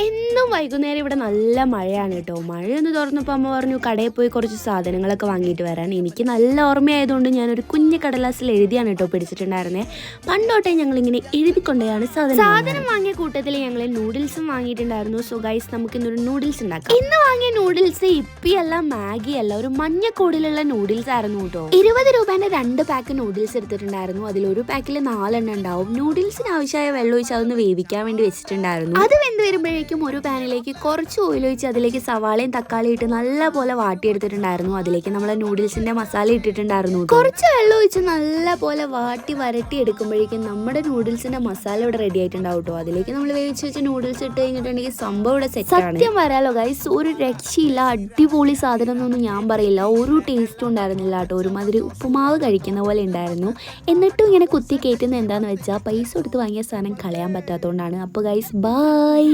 എന്നും വൈകുന്നേരം ഇവിടെ നല്ല മഴയാണ് കേട്ടോ. മഴയൊന്ന് തുറന്നപ്പോൾ അമ്മ പറഞ്ഞു കടയിൽ പോയി കുറച്ച് സാധനങ്ങളൊക്കെ വാങ്ങിയിട്ട് വരാൻ. എനിക്ക് നല്ല ഓർമ്മയായതുകൊണ്ട് ഞാനൊരു കുഞ്ഞു കടലാസിൽ എഴുതിയാണ് കേട്ടോ പിടിച്ചിട്ടുണ്ടായിരുന്നത്. പണ്ടോട്ടെ ഞങ്ങളിങ്ങനെ എഴുതിക്കൊണ്ടേയാണ് സാധനം വാങ്ങിയ കൂട്ടത്തിൽ ഞങ്ങൾ നൂഡിൽസും വാങ്ങിയിട്ടുണ്ടായിരുന്നു. സോ ഗൈസ്, നമുക്ക് ഇന്നൊരു നൂഡിൽസ് ഉണ്ടാക്കാം. ഇന്ന് വാങ്ങിയ നൂഡിൽസ് ഇപ്പിയല്ല, മാഗി അല്ല, ഒരു മഞ്ഞക്കോടിലുള്ള നൂഡിൽസ് ആയിരുന്നു കേട്ടോ. 20 രൂപേന്റെ 2 പാക്ക് നൂഡിൽസ് എടുത്തിട്ടുണ്ടായിരുന്നു. അതിലൊരു പാക്കിൽ 4 എണ്ണം ഉണ്ടാവും. നൂഡിൽസിന് ആവശ്യമായ വെള്ളം ഒഴിച്ച് അതൊന്ന് വേവിക്കാൻ വേണ്ടി വെച്ചിട്ടുണ്ടായിരുന്നു. അത് വെന്ത് വരുമ്പോഴേക്കും ഒരു പാനിലേക്ക് കുറച്ച് ഓയിൽ ഒഴിച്ച് അതിലേക്ക് സവാളയും തക്കാളി ഇട്ട് നല്ല പോലെ വാട്ടിയെടുത്തിട്ടുണ്ടായിരുന്നു. അതിലേക്ക് നമ്മൾ നൂഡിൽസിന്റെ മസാല ഇട്ടിട്ടുണ്ടായിരുന്നു. കുറച്ച് വെള്ളം ഒഴിച്ച് നല്ല പോലെ വാട്ടി വരട്ടി എടുക്കുമ്പോഴേക്കും നമ്മുടെ നൂഡിൽസിന്റെ മസാല ഇവിടെ റെഡി ആയിട്ടുണ്ടാവും കേട്ടോ. അതിലേക്ക് നമ്മൾ വേവിച്ച് വെച്ച് നൂഡിൽസ് ഇട്ട് കഴിഞ്ഞിട്ടുണ്ടെങ്കിൽ സംഭവം ഇവിടെ സെറ്റ് ആണ്. സത്യം പറയാലോ ഗൈസ്, ഒരു രക്ഷയില്ല. അടിപൊളി സാധനം എന്നൊന്നും ഞാൻ പറയില്ല. ഒരു ടേസ്റ്റും ഉണ്ടായിരുന്നില്ല കേട്ടോ. ഒരുമാതിരി ഉപ്പുമാവ് കഴിക്കുന്ന പോലെ ഉണ്ടായിരുന്നു. എന്നിട്ടും ഇങ്ങനെ കുത്തി കയറ്റുന്നത് എന്താന്ന് വെച്ചാൽ പൈസ കൊടുത്ത് വാങ്ങിയ സാധനം കളയാൻ പറ്റാത്തതുകൊണ്ടാണ്. അപ്പോൾ ഗൈസ്, ബൈ.